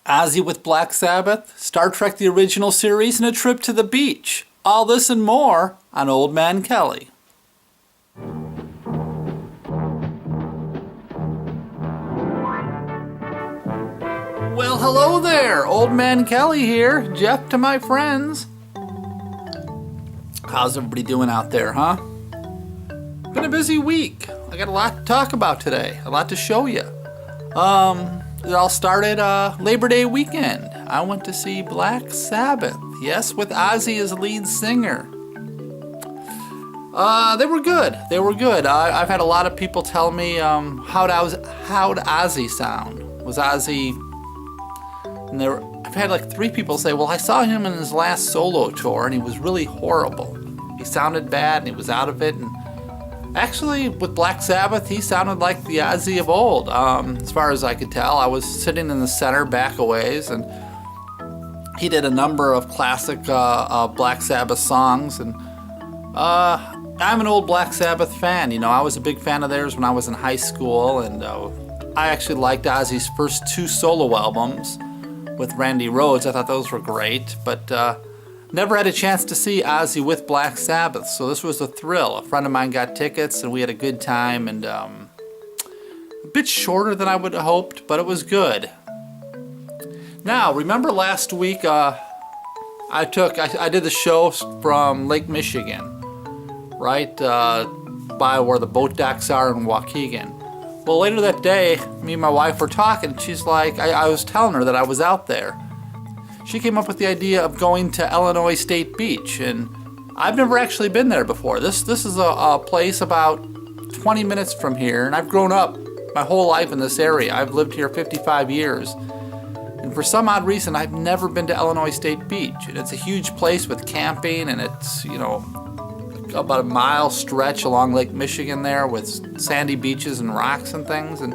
Ozzy with Black Sabbath, Star Trek the Original Series, and a trip to the beach. All this and more on Old Man Kelley. Well, hello there, Old Man Kelley here, Jeff to my friends. How's everybody doing out there, huh? Been a busy week. I got a lot to talk about today, a lot to show you. It all started Labor Day weekend. I went to see Black Sabbath, yes, with Ozzy as lead singer. They were good. They were good. I've had a lot of people tell me how'd Ozzy sound. Was Ozzy? And I've had like 3 people say, well, I saw him in his last solo tour and he was really horrible. He sounded bad and he was out of it. And actually, with Black Sabbath, he sounded like the Ozzy of old. As far as I could tell, I was sitting in the center back a ways, and he did a number of classic Black Sabbath songs. And I'm an old Black Sabbath fan. You know, I was a big fan of theirs when I was in high school, and I actually liked Ozzy's first 2 solo albums with Randy Rhoads. I thought those were great, but never had a chance to see Ozzy with Black Sabbath, so this was a thrill. A friend of mine got tickets, and we had a good time, and a bit shorter than I would have hoped, but it was good. Now, remember last week I did the show from Lake Michigan, right by where the boat docks are in Waukegan. Well, later that day, me and my wife were talking, and she's like, I was telling her that I was out there. She came up with the idea of going to Illinois State Beach, and I've never actually been there before. This is a place about 20 minutes from here, and I've grown up my whole life in this area. I've lived here 55 years, and for some odd reason, I've never been to Illinois State Beach. And it's a huge place with camping, and it's, you know, about a mile stretch along Lake Michigan there with sandy beaches and rocks and things, and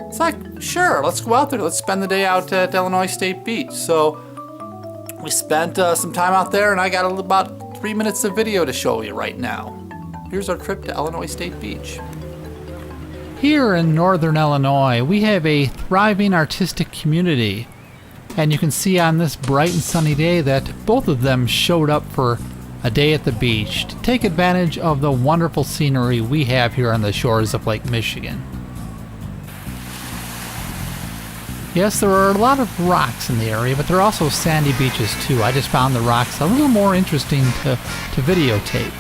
it's like, sure, let's go out there. Let's spend the day out at Illinois State Beach. So we spent some time out there, and I got about 3 minutes of video to show you right now. Here's our trip to Illinois State Beach. Here in northern Illinois, we have a thriving artistic community. And you can see on this bright and sunny day that both of them showed up for a day at the beach to take advantage of the wonderful scenery we have here on the shores of Lake Michigan. Yes, there are a lot of rocks in the area, but there are also sandy beaches too. I just found the rocks a little more interesting to videotape.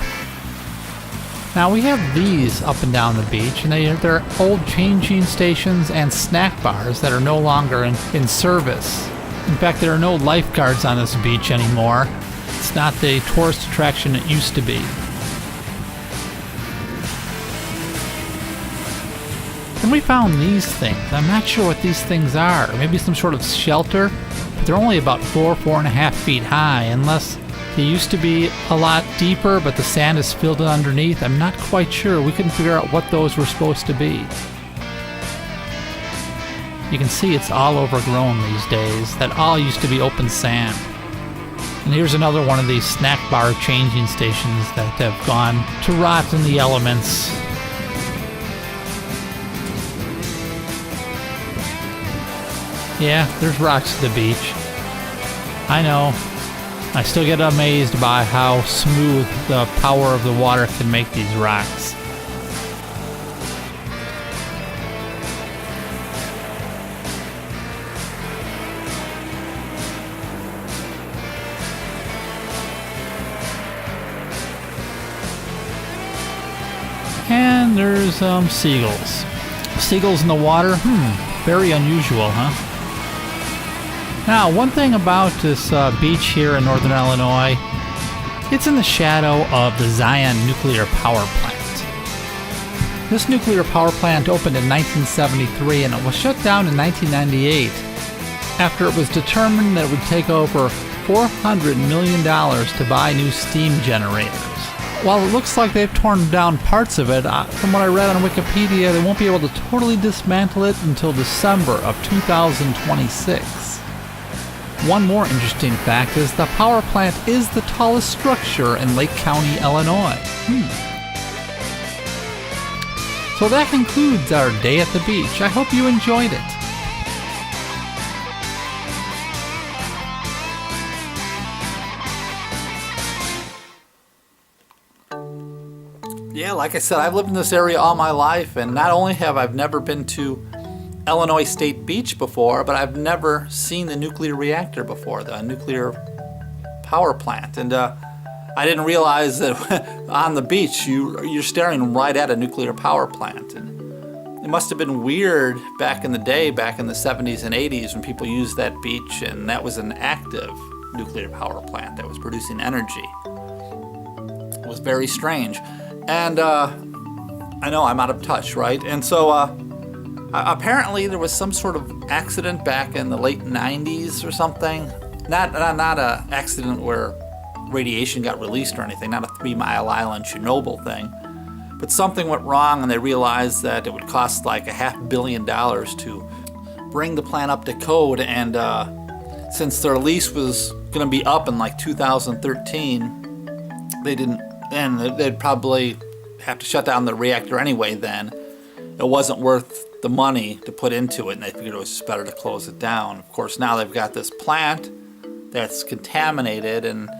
Now we have these up and down the beach, and they're old changing stations and snack bars that are no longer in service. In fact, there are no lifeguards on this beach anymore. It's not the tourist attraction it used to be. And we found these things. I'm not sure what these things are. Maybe some sort of shelter. But they're only about 4.5 feet high, unless they used to be a lot deeper, but the sand is filled in underneath. I'm not quite sure. We couldn't figure out what those were supposed to be. You can see it's all overgrown these days. That all used to be open sand. And here's another one of these snack bar changing stations that have gone to rot in the elements. Yeah, there's rocks at the beach. I know. I still get amazed by how smooth the power of the water can make these rocks. And there's seagulls. Seagulls in the water? Very unusual, huh? Now, one thing about this beach here in northern Illinois, it's in the shadow of the Zion nuclear power plant. This nuclear power plant opened in 1973, and it was shut down in 1998 after it was determined that it would take over $400 million to buy new steam generators. While it looks like they've torn down parts of it, from what I read on Wikipedia, they won't be able to totally dismantle it until December of 2026. One more interesting fact is the power plant is the tallest structure in Lake County, Illinois. So that concludes our day at the beach. I hope you enjoyed it. Yeah, like I said, I've lived in this area all my life, and not only have I never been to Illinois State Beach before, but I've never seen the nuclear reactor before, the nuclear power plant. And I didn't realize that on the beach you're staring right at a nuclear power plant. And it must have been weird back in the day, back in the 70s and 80s, when people used that beach and that was an active nuclear power plant that was producing energy. It was very strange. And I know I'm out of touch, right? And so apparently there was some sort of accident back in the late 90s or something. Not a accident where radiation got released or anything, not a 3 Mile Island Chernobyl thing, but something went wrong and they realized that it would cost like $500 million to bring the plant up to code. And since their lease was going to be up in like 2013, they didn't, and they'd probably have to shut down the reactor anyway then. It wasn't worth the money to put into it, and they figured it was just better to close it down. Of course, now they've got this plant that's contaminated, and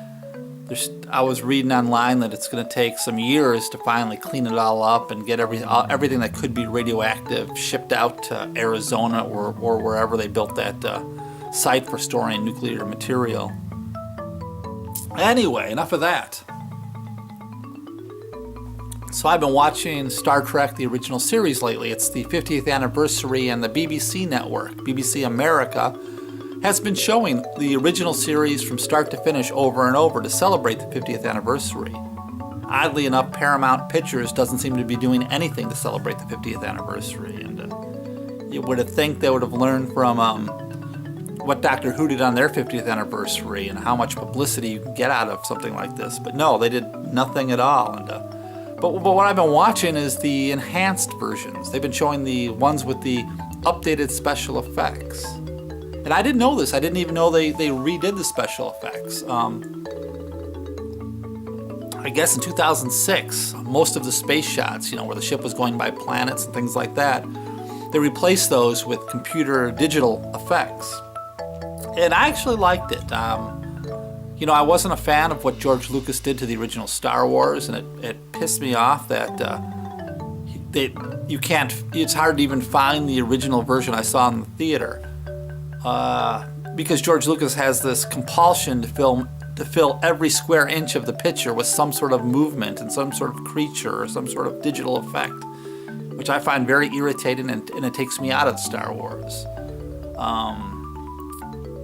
I was reading online that it's going to take some years to finally clean it all up and get everything that could be radioactive shipped out to Arizona or wherever they built that site for storing nuclear material. Anyway, enough of that. So I've been watching Star Trek, the original series lately. It's the 50th anniversary, and the BBC network, BBC America, has been showing the original series from start to finish over and over to celebrate the 50th anniversary. Oddly enough, Paramount Pictures doesn't seem to be doing anything to celebrate the 50th anniversary. And you would have think they would have learned from what Doctor Who did on their 50th anniversary and how much publicity you can get out of something like this. But no, they did nothing at all. And But what I've been watching is the enhanced versions. They've been showing the ones with the updated special effects. And I didn't know this. I didn't even know they redid the special effects. I guess in 2006, most of the space shots, where the ship was going by planets and things like that, they replaced those with computer digital effects. And I actually liked it. I wasn't a fan of what George Lucas did to the original Star Wars, and it pissed me off that it's hard to even find the original version I saw in the theater. Because George Lucas has this compulsion to fill every square inch of the picture with some sort of movement and some sort of creature or some sort of digital effect, which I find very irritating, and it takes me out of Star Wars.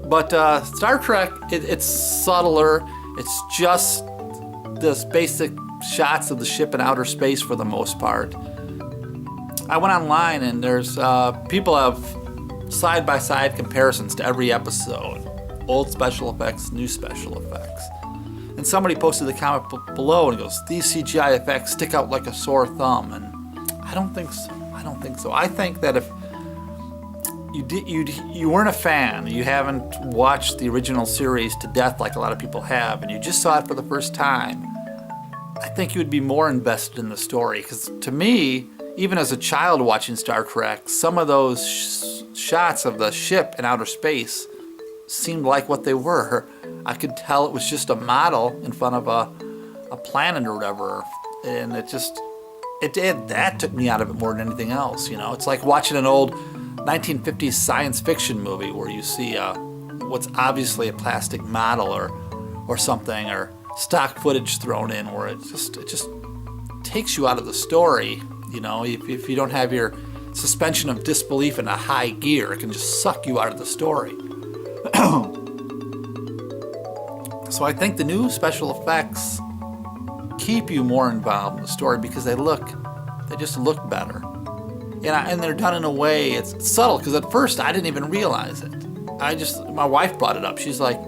But Star Trek, it's subtler. It's just this basic shots of the ship in outer space for the most part. I went online and there's people have side-by-side comparisons to every episode. Old special effects, new special effects. And somebody posted the comment below and goes, "These CGI effects stick out like a sore thumb." And I don't think so. I think that if you weren't a fan, you haven't watched the original series to death like a lot of people have, and you just saw it for the first time, I think you would be more invested in the story. Because to me, even as a child watching Star Trek, some of those shots of the ship in outer space seemed like what they were. I could tell it was just a model in front of a planet or whatever, and that took me out of it more than anything else. It's like watching an old 1950s science fiction movie where you see what's obviously a plastic model or something, or stock footage thrown in, where it just takes you out of the story. If you don't have your suspension of disbelief in a high gear, it can just suck you out of the story. So I think the new special effects keep you more involved in the story because they just look better. And they're done in a way, it's subtle, because at first I didn't even realize it. My wife brought it up. She's like,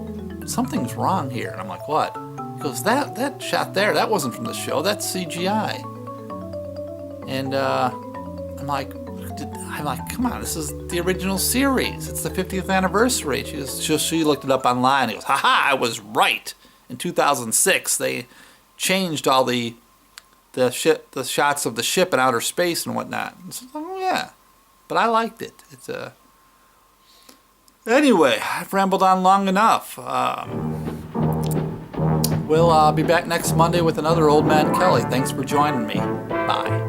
"Something's wrong here." And I'm like, "What?" She goes, that shot there, that wasn't from the show, that's CGI. And I'm like, "Come on, this is the original series. It's the 50th anniversary." She looked it up online and goes, "Ha, I was right. In 2006, they changed all the shots of the ship in outer space and whatnot." And so, "Oh yeah," but I liked it. Anyway, I've rambled on long enough. We'll be back next Monday with another Old Man Kelley. Thanks for joining me. Bye.